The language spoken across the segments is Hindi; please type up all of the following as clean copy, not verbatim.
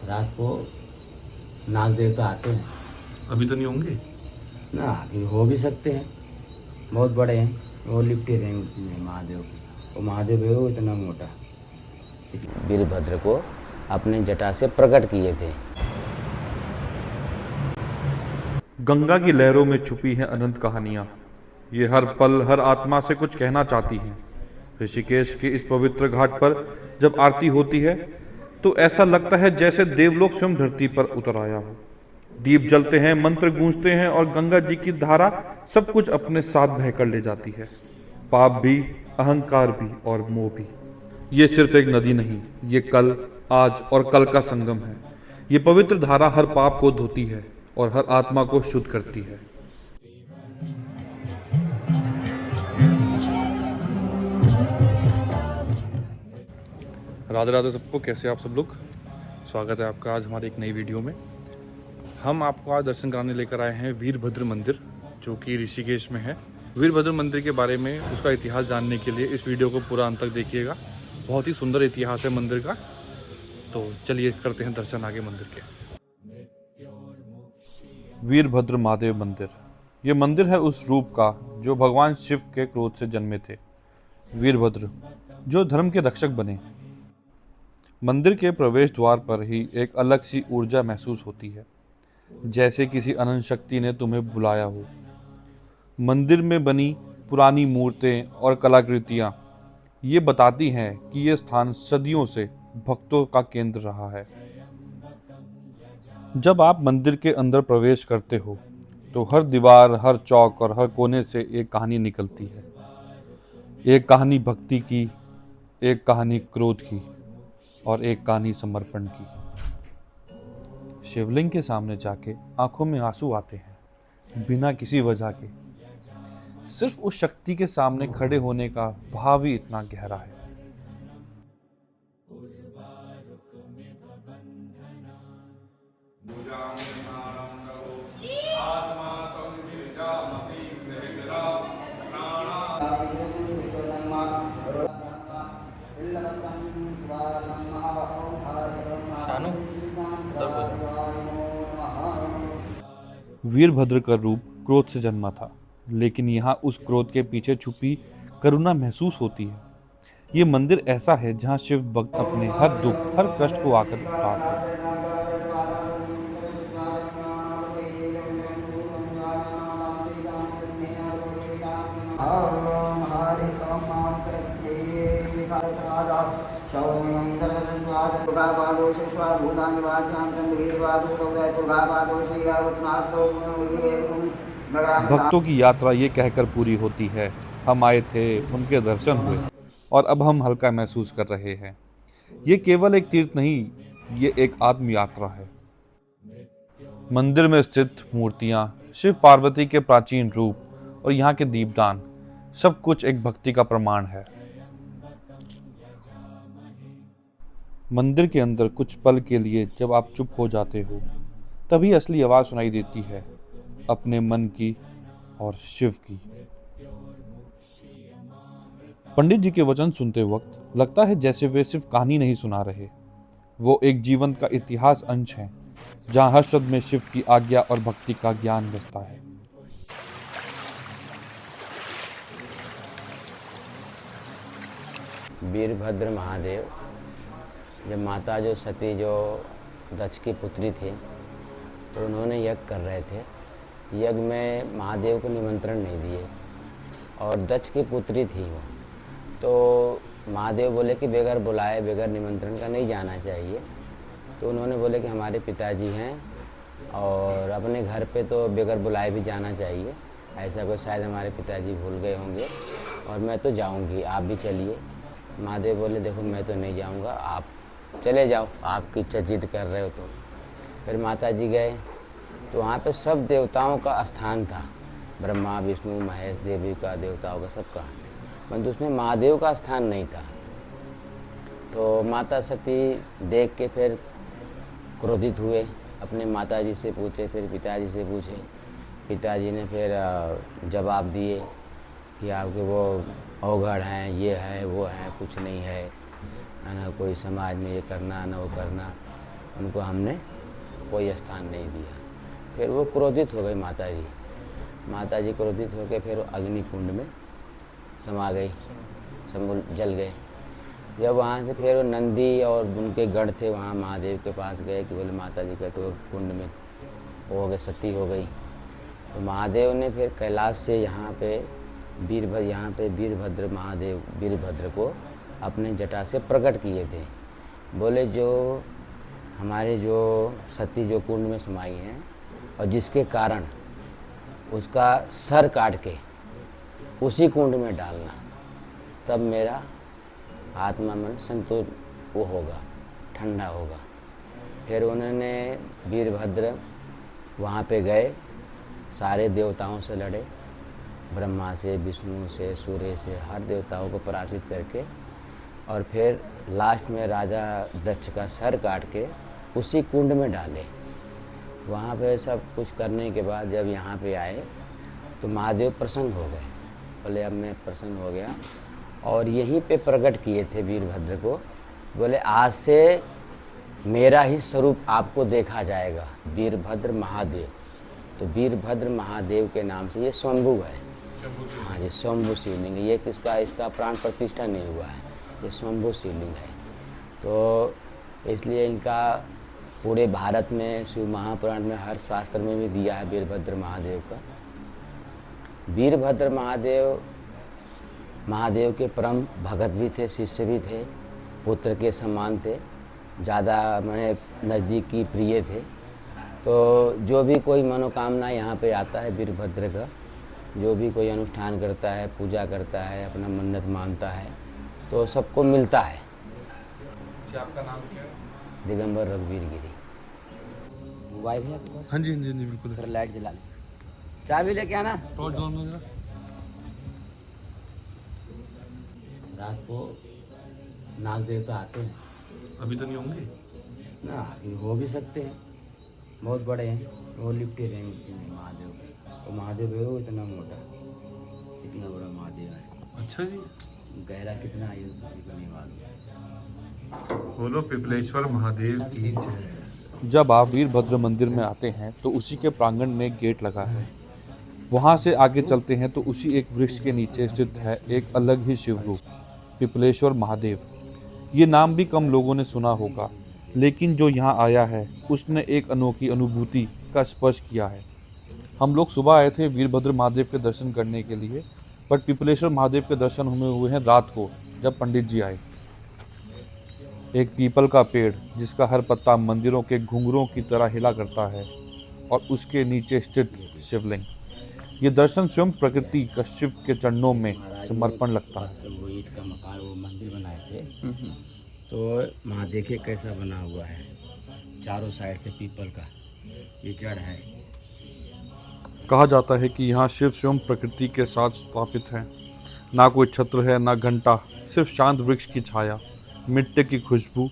रात को नाग देवता आते हैं। अभी तो नहीं होंगे ना अभी हो भी सकते हैं, बहुत बड़े हैं। वो लिपटे रहे उसमें महादेव की। वो महादेव है वो इतना मोटा, वीरभद्र को अपने जटा से प्रकट किए थे। गंगा की लहरों में छुपी हैं अनंत कहानियां। ये हर पल हर आत्मा से कुछ कहना चाहती हैं। ऋषिकेश के इस पवित्र घाट पर जब आरती होती है तो ऐसा लगता है जैसे देवलोक स्वयं धरती पर उतर आया हो। दीप जलते हैं, मंत्र गूंजते हैं और गंगा जी की धारा सब कुछ अपने साथ बहकर ले जाती है। पाप भी, अहंकार भी और मोह भी। ये सिर्फ एक नदी नहीं, ये कल, आज और कल का संगम है। ये पवित्र धारा हर पाप को धोती है और हर आत्मा को शुद्ध करती है। राधे राधे सबको, कैसे आप सब लोग। स्वागत है आपका आज हमारी एक नई वीडियो में। हम आपको आज दर्शन कराने लेकर आए हैं वीरभद्र मंदिर, जो कि ऋषिकेश में है। वीरभद्र मंदिर के बारे में, उसका इतिहास जानने के लिए इस वीडियो को पूरा अंत तक देखिएगा। बहुत ही सुंदर इतिहास है मंदिर का। तो चलिए करते हैं दर्शन आगे मंदिर के। वीरभद्र महादेव मंदिर। ये मंदिर है उस रूप का जो भगवान शिव के क्रोध से जन्मे थे। वीरभद्र जो धर्म के रक्षक बने। मंदिर के प्रवेश द्वार पर ही एक अलग सी ऊर्जा महसूस होती है, जैसे किसी अनंत शक्ति ने तुम्हें बुलाया हो। मंदिर में बनी पुरानी मूर्तें और कलाकृतियां ये बताती हैं कि ये स्थान सदियों से भक्तों का केंद्र रहा है। जब आप मंदिर के अंदर प्रवेश करते हो तो हर दीवार, हर चौक और हर कोने से एक कहानी निकलती है। एक कहानी भक्ति की, एक कहानी क्रोध की और एक कहानी समर्पण की। शिवलिंग के सामने जाके आंखों में आंसू आते हैं, बिना किसी वजह के। सिर्फ उस शक्ति के सामने खड़े होने का भाव ही इतना गहरा है। शानू, वीरभद्र का रूप क्रोध से जन्मा था, लेकिन यहाँ उस क्रोध के पीछे छुपी करुणा महसूस होती है। ये मंदिर ऐसा है जहाँ शिव भक्त अपने हर दुख, हर कष्ट को आकर उतारते हैं। भक्तों की यात्रा ये कहकर पूरी होती है, हम आए थे, उनके दर्शन हुए और अब हम हल्का महसूस कर रहे हैं। ये केवल एक तीर्थ नहीं, ये एक आत्म यात्रा है। मंदिर में स्थित मूर्तियां, शिव पार्वती के प्राचीन रूप और यहाँ के दीपदान, सब कुछ एक भक्ति का प्रमाण है। मंदिर के अंदर कुछ पल के लिए जब आप चुप हो जाते हो, तभी असली आवाज सुनाई देती है, अपने मन की और शिव की। पंडित जी के वचन सुनते वक्त लगता है जैसे वे सिर्फ कहानी नहीं सुना रहे, वो एक जीवन का इतिहास अंश है, जहां हर शब्द में शिव की आज्ञा और भक्ति का ज्ञान बसता है। वीरभद्र महादेव, जब माता जो सती जो दक्ष की पुत्री थी, तो उन्होंने यज्ञ कर रहे थे। यज्ञ में महादेव को निमंत्रण नहीं दिए और दक्ष की पुत्री थी वो, तो महादेव बोले कि बगैर बुलाए, बगैर निमंत्रण का नहीं जाना चाहिए। तो उन्होंने बोले कि हमारे पिताजी हैं और अपने घर पे तो बगैर बुलाए भी जाना चाहिए, ऐसा कोई शायद हमारे पिताजी भूल गए होंगे और मैं तो जाऊंगी, आप भी चलिए। महादेव बोले देखो मैं तो नहीं जाऊंगा, आप चले जाओ, आपकी इच्छा जिद कर रहे हो तो। फिर माता जी गए तो वहाँ पे सब देवताओं का स्थान था, ब्रह्मा, विष्णु, महेश, देवी का, देवताओं का, सबका, परंतु उसमें महादेव का स्थान नहीं था। तो माता सती देख के फिर क्रोधित हुए, अपने माता जी से पूछे, फिर पिताजी से पूछे। पिताजी ने फिर जवाब दिए कि आपके वो अवगढ़ हैं, ये है, वो है, कुछ नहीं है ना कोई समाज में ये करना ना वो करना। उनको हमने कोई स्थान नहीं दिया। फिर वो क्रोधित हो गई माता जी। माता जी क्रोधित होकर फिर अग्नि कुंड में समा गई, सब जल गए। जब वहाँ से फिर नंदी और उनके गढ़ थे वहाँ महादेव के पास गए कि बोले माता जी का तो कुंड में वो हो गए, सती हो गई। तो महादेव ने फिर कैलाश से यहाँ पे वीरभद्र महादेव वीरभद्र को अपने जटा से प्रकट किए थे। बोले जो हमारे जो सती जो कुंड में समाई हैं और जिसके कारण उसका सर काट के उसी कुंड में डालना, तब मेरा आत्मा मन संतुष्ट वो होगा, ठंडा होगा। फिर उन्होंने वीरभद्र वहाँ पे गए, सारे देवताओं से लड़े, ब्रह्मा से, विष्णु से, सूर्य से, हर देवताओं को पराजित करके, और फिर लास्ट में राजा दक्ष का सर काट के उसी कुंड में डाले। वहाँ पे सब कुछ करने के बाद जब यहाँ पे आए तो महादेव प्रसन्न हो गए। बोले अब मैं प्रसन्न हो गया, और यहीं पे प्रकट किए थे वीरभद्र को। बोले आज से मेरा ही स्वरूप आपको देखा जाएगा, वीरभद्र महादेव। तो वीरभद्र महादेव के नाम से ये स्वयंभू है। हाँ जी, स्वयंभू शिवलिंग। ये किसका इसका प्राण प्रतिष्ठा नहीं हुआ है, ये स्वयंभू शिवलिंग है। तो इसलिए इनका पूरे भारत में शिव महापुराण में हर शास्त्र में भी दिया है वीरभद्र महादेव का। वीरभद्र महादेव के परम भगत भी थे, शिष्य भी थे, पुत्र के समान थे, ज़्यादा मैंने नज़दीकी प्रिय थे। तो जो भी कोई मनोकामना यहाँ पे आता है वीरभद्र का, जो भी कोई अनुष्ठान करता है, पूजा करता है, अपना मन्नत मानता है, तो सबको मिलता है। आपका नाम क्या है? दिगंबर रघुवीर गिरी। मोबाइल है आपके पास? हाँ जी बिल्कुल। फिर लाइट जला ले, चाबी लेके आना। रात को नाग देवता आते हैं। अभी तो नहीं होंगे ना, हो भी सकते हैं, बहुत बड़े हैं, वो लिपटे रहेंगे महादेव के। तो महादेव है वो इतना मोटा, इतना बड़ा महादेव है। अच्छा जी, गहरा कितना है किसी को नहीं मालूम। बोलो पिपलेश्वर महादेव की जय। जब आप वीरभद्र मंदिर में आते हैं तो उसी के प्रांगण में एक गेट लगा है। वहाँ से आगे चलते हैं तो उसी एक वृक्ष के नीचे स्थित है एक अलग ही शिव रूप, पिपलेश्वर महादेव। ये नाम भी कम लोगों ने सुना होगा, लेकिन जो यहाँ आया है उसने एक अनोखी अनुभूति का स्पर्श किया है। हम लोग सुबह आए थे वीरभद्र महादेव के दर्शन करने के लिए, बट पिपलेश्वर महादेव के दर्शन हमें हुए हैं रात को, जब पंडित जी आए। एक पीपल का पेड़ जिसका हर पत्ता मंदिरों के घुंघरों की तरह हिला करता है, और उसके नीचे स्थित शिवलिंग। ये दर्शन स्वयं प्रकृति का शिव के चरणों में समर्पण लगता है। वो ईंट का मकान, वो मंदिर बनाए थे, तो वहाँ देखिए कैसा बना हुआ है, चारों साइड से पीपल का ये जड़ है। कहा जाता है कि यहाँ शिव स्वयं प्रकृति के साथ स्थापित है। ना कोई छत्र है, ना घंटा, सिर्फ शांत वृक्ष की छाया, मिट्टी की खुशबू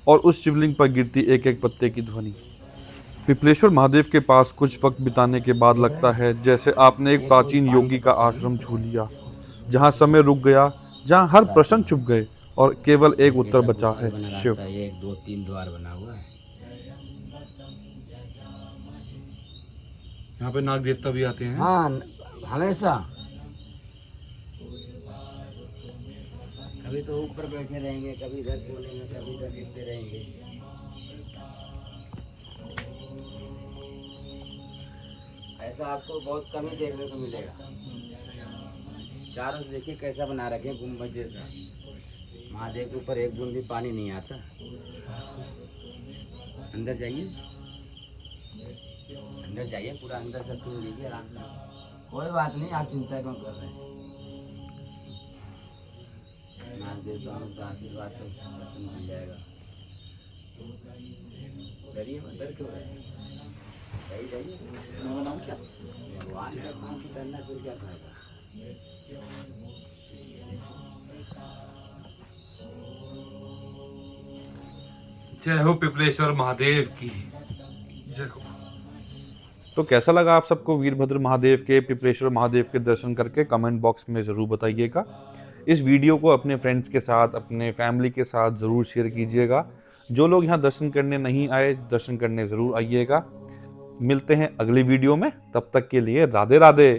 और उस शिवलिंग पर गिरती एक एक पत्ते की ध्वनि। पिपलेश्वर महादेव के पास कुछ वक्त बिताने के बाद लगता है जैसे आपने एक प्राचीन योगी का आश्रम छू लिया, जहाँ समय रुक गया, जहाँ हर प्रश्न छुप गए और केवल एक उत्तर बचा है, शिव। 1 2 3 द्वार बना हुआ है। यहाँ पे नाग देवता भी आते हैं। हाँ, हमेशा। कभी तो ऊपर बैठे रहेंगे, कभी इधर बोलेंगे, कभी इधर गिरते रहेंगे। ऐसा आपको बहुत कम ही देखने को मिलेगा। चारों देखिए कैसा बना रखे हैं, गुम्बद जैसा। महादेव के ऊपर एक बूंद भी पानी नहीं आता। अंदर जाइए, अंदर जाइए, पूरा अंदर से सुन लीजिए आराम से। कोई बात नहीं, आप चिंता क्यों कर रहे हैं। महादेव का आशीर्वाद से दर्शन मिल जाएगा। डरिए मत, डर क्यों रहे? जाइए। नाम क्या? भगवान का नाम से डरना कोई क्या कहेगा? जय हो पिपलेश्वर महादेव की जय हो। तो कैसा लगा आप सबको वीरभद्र महादेव के, पिपलेश्वर महादेव के दर्शन करके? कमेंट बॉक्स में ज़रूर बताइएगा। इस वीडियो को अपने फ्रेंड्स के साथ, अपने फैमिली के साथ ज़रूर शेयर कीजिएगा। जो लोग यहाँ दर्शन करने नहीं आए, दर्शन करने ज़रूर आइएगा। मिलते हैं अगली वीडियो में, तब तक के लिए राधे राधे।